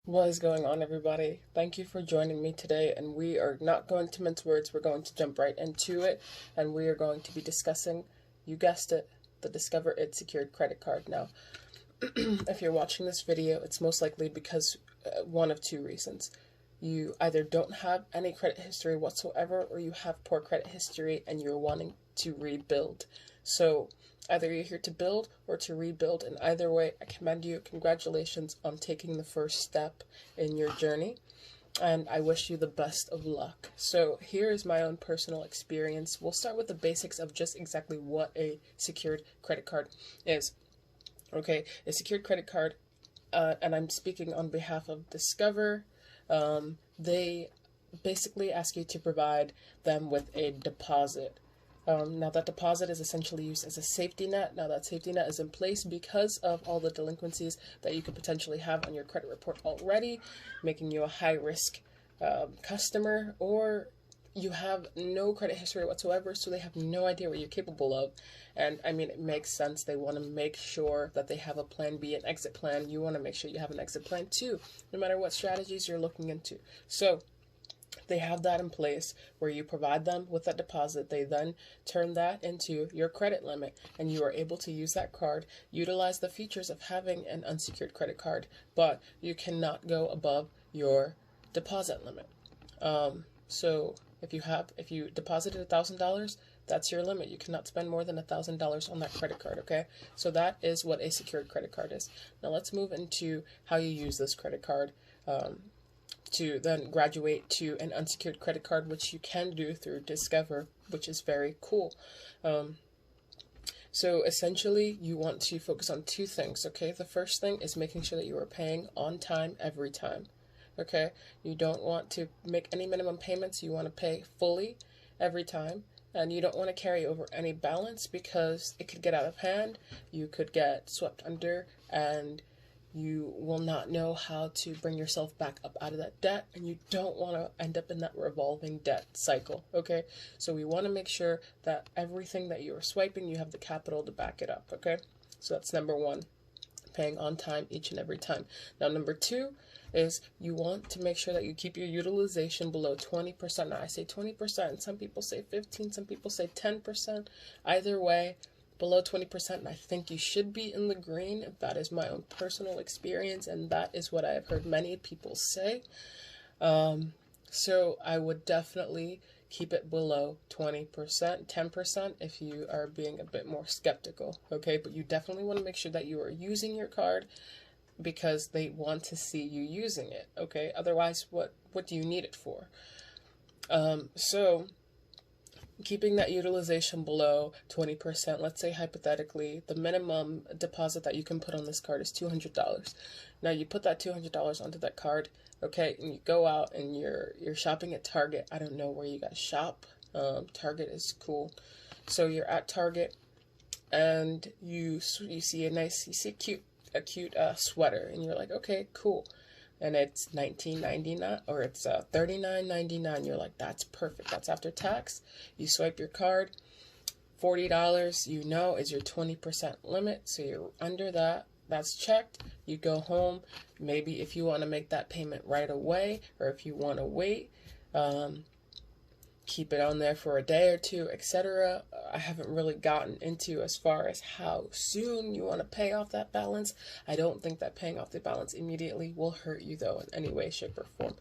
What is going on, everybody? Thank you for joining me today, and we are not going to mince words. We're going to jump right into it, and we are going to be discussing, you guessed it, the Discover It secured credit card. Now, if you're watching this video, it's most likely because one of two reasons. You either don't have any credit history whatsoever, or you have poor credit history and you're wanting to rebuild. So either you're here to build or to rebuild, and either way, I commend you. Congratulations on taking the first step in your journey, and I wish you the best of luck. So here is my own personal experience. We'll start with the basics of just exactly what a secured credit card is. Okay, a secured credit card, and I'm speaking on behalf of Discover. They basically ask you to provide them with a deposit. Now that deposit is essentially used as a safety net. Now that safety net is in place because of all the delinquencies that you could potentially have on your credit report already, making you a high risk customer, or you have no credit history whatsoever, so they have no idea what you're capable of. And I mean, it makes sense. They want to make sure that they have a plan B, an exit plan. You want to make sure you have an exit plan too, no matter what strategies you're looking into. So they have that in place where you provide them with that deposit. They then turn that into your credit limit, and you are able to use that card, utilize the features of having an unsecured credit card, but you cannot go above your deposit limit. So if you deposited $1,000, that's your limit. You cannot spend more than $1,000 on that credit card, okay? So that is what a secured credit card is. Now let's move into how you use this credit card to then graduate to an unsecured credit card, which you can do through Discover, which is very cool. So essentially, you want to focus on two things, okay? The first thing is making sure that you are paying on time every time. Okay, you don't want to make any minimum payments. You want to pay fully every time, and you don't want to carry over any balance because it could get out of hand. You could get swept under, and you will not know how to bring yourself back up out of that debt, and you don't want to end up in that revolving debt cycle. Okay, so we want to make sure that everything that you are swiping, you have the capital to back it up. Okay, so that's number one, paying on time each and every time. Now, number two is you want to make sure that you keep your utilization below 20%. Now, I say 20%, some people say 15%, some people say 10%. Either way, below 20%, and I think you should be in the green. That is my own personal experience, and that is what I have heard many people say. So I would definitely keep it below 20%, 10% if you are being a bit more skeptical, okay? But you definitely want to make sure that you are using your card because they want to see you using it, okay? Otherwise, what do you need it for? So keeping that utilization below 20%, let's say hypothetically, the minimum deposit that you can put on this card is $200. Now you put that $200 onto that card, okay, and you go out and you're shopping at Target. I don't know where you guys shop. Target is cool. So you're at Target and you see a cute sweater, and you're like, okay, cool, and it's $19.99 or it's $39.99. You're like, that's perfect, that's after tax. You swipe your card, $40 is your 20% limit, so you're under that. That's checked. You go home. Maybe if you want to make that payment right away, or if you want to wait, keep it on there for a day or two, etc. I haven't really gotten into as far as how soon you want to pay off that balance. I don't think that paying off the balance immediately will hurt you, though, in any way, shape, or form.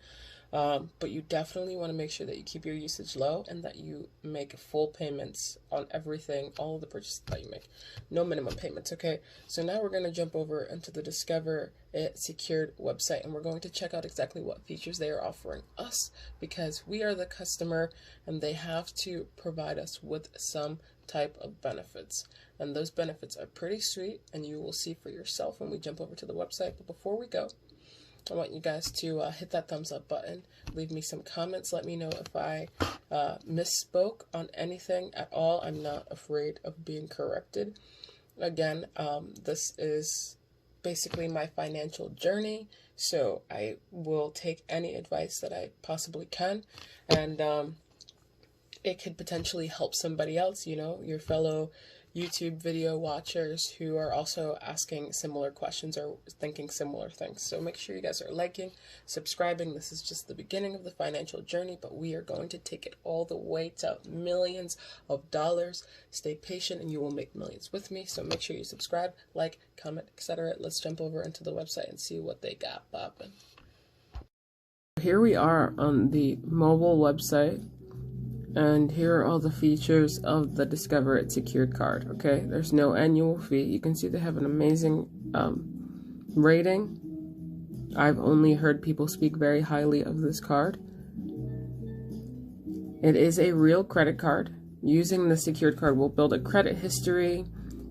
But you definitely want to make sure that you keep your usage low and that you make full payments on everything, all of the purchases that you make. No minimum payments, okay? So now we're going to jump over into the Discover It secured website, and we're going to check out exactly what features they are offering us, because we are the customer and they have to provide us with some type of benefits. And those benefits are pretty sweet, and you will see for yourself when we jump over to the website. But before we go, I want you guys to hit that thumbs up button, leave me some comments, let me know if I misspoke on anything at all. I'm not afraid of being corrected. Again, this is basically my financial journey, so I will take any advice that I possibly can, and it could potentially help somebody else, your fellow YouTube video watchers who are also asking similar questions or thinking similar things. So make sure you guys are liking, subscribing. This is just the beginning of the financial journey, but we are going to take it all the way to millions of dollars. Stay patient and you will make millions with me. So make sure you subscribe, like, comment, etc. Let's jump over into the website and see what they got popping. Here we are on the mobile website, and here are all the features of the Discover It Secured card. Okay, there's no annual fee. You can see they have an amazing rating. I've only heard people speak very highly of this card. It is a real credit card. Using the secured card will build a credit history,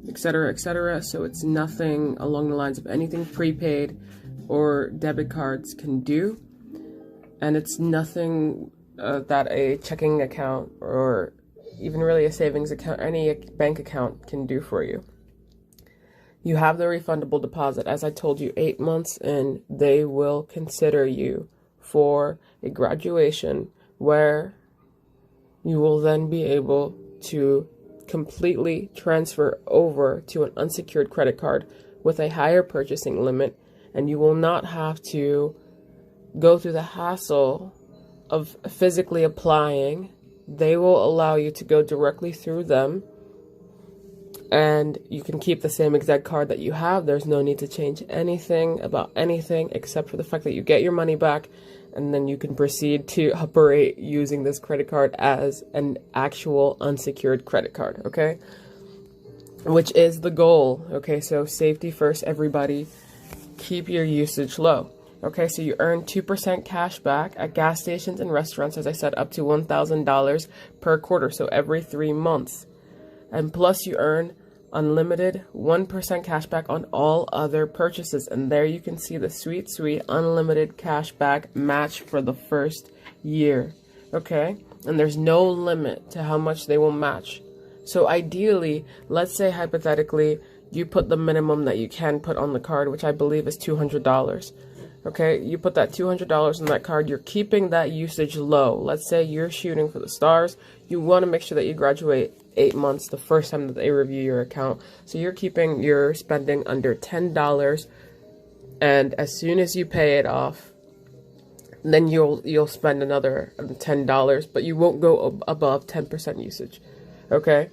etc., etc. So it's nothing along the lines of anything prepaid or debit cards can do. And it's nothing that a checking account or even really a savings account, any bank account can do for you. You have the refundable deposit. As I told you, 8 months in, they will consider you for a graduation where you will then be able to completely transfer over to an unsecured credit card with a higher purchasing limit, and you will not have to go through the hassle of physically applying. They will allow you to go directly through them, and you can keep the same exact card that you have. There's no need to change anything about anything except for the fact that you get your money back, and then you can proceed to operate using this credit card as an actual unsecured credit card, okay? Which is the goal, okay? So safety first, everybody. Keep your usage low. Okay, so you earn 2% cash back at gas stations and restaurants, as I said, up to $1,000 per quarter, so every 3 months. And plus you earn unlimited 1% cash back on all other purchases. And there you can see the sweet, sweet unlimited cash back match for the first year. Okay, and there's no limit to how much they will match. So ideally, let's say hypothetically, you put the minimum that you can put on the card, which I believe is $200. Okay, you put that $200 on that card, you're keeping that usage low. Let's say you're shooting for the stars. You want to make sure that you graduate 8 months the first time that they review your account. So you're keeping your spending under $10, and as soon as you pay it off, then you'll spend another $10, but you won't go above 10% usage. Okay?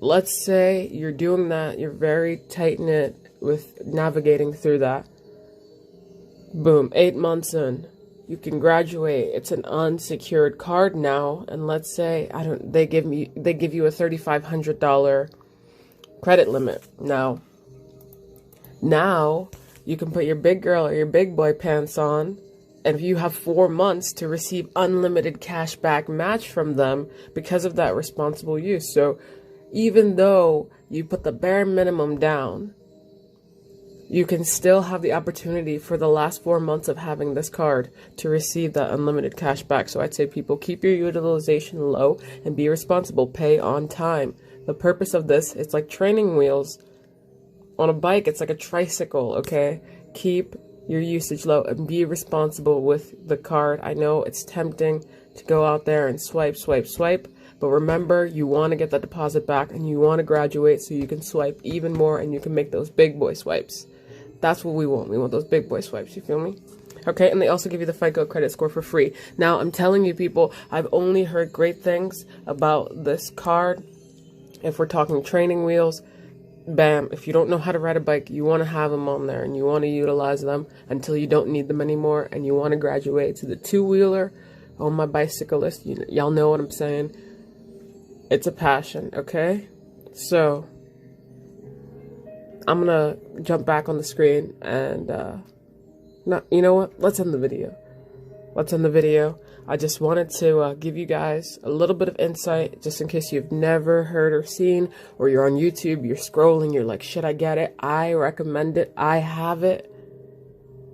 Let's say you're doing that, you're very tight-knit with navigating through that. Boom, 8 months in, you can graduate. It's an unsecured card now, and let's say they give you a $3,500 credit limit. Now you can put your big girl or your big boy pants on, and if you have 4 months to receive unlimited cash back match from them because of that responsible use. So even though you put the bare minimum down, you can still have the opportunity for the last 4 months of having this card to receive that unlimited cash back. So I'd say people, keep your utilization low and be responsible. Pay on time. The purpose of this, it's like training wheels on a bike. It's like a tricycle, okay? Keep your usage low and be responsible with the card. I know it's tempting to go out there and swipe, but remember, you want to get that deposit back and you want to graduate so you can swipe even more and you can make those big boy swipes. That's what we want. We want those big boy swipes, you feel me? Okay, and they also give you the FICO credit score for free. Now, I'm telling you people, I've only heard great things about this card. If we're talking training wheels, bam, if you don't know how to ride a bike, you want to have them on there and you want to utilize them until you don't need them anymore and you want to graduate to the two-wheeler. Oh, my bicyclist, y'all know what I'm saying. It's a passion, okay? So I'm gonna jump back on the screen and you know what? Let's end the video. I just wanted to give you guys a little bit of insight, just in case you've never heard or seen, or you're on YouTube, you're scrolling, you're like, should I get it? I recommend it. I have it.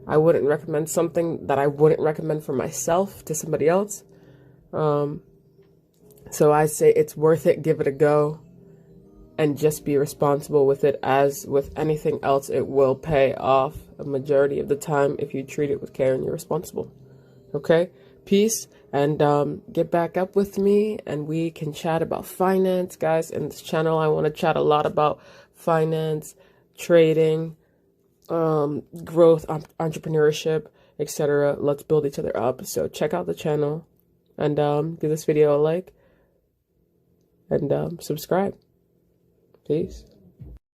I wouldn't recommend something that I wouldn't recommend for myself to somebody else. So I say it's worth it. Give it a go. And just be responsible with it. As with anything else, it will pay off a majority of the time if you treat it with care and you're responsible. Okay? Peace. And get back up with me and we can chat about finance, guys. In this channel, I want to chat a lot about finance, trading, growth, entrepreneurship, etc. Let's build each other up. So check out the channel and give this video a like and subscribe. Peace.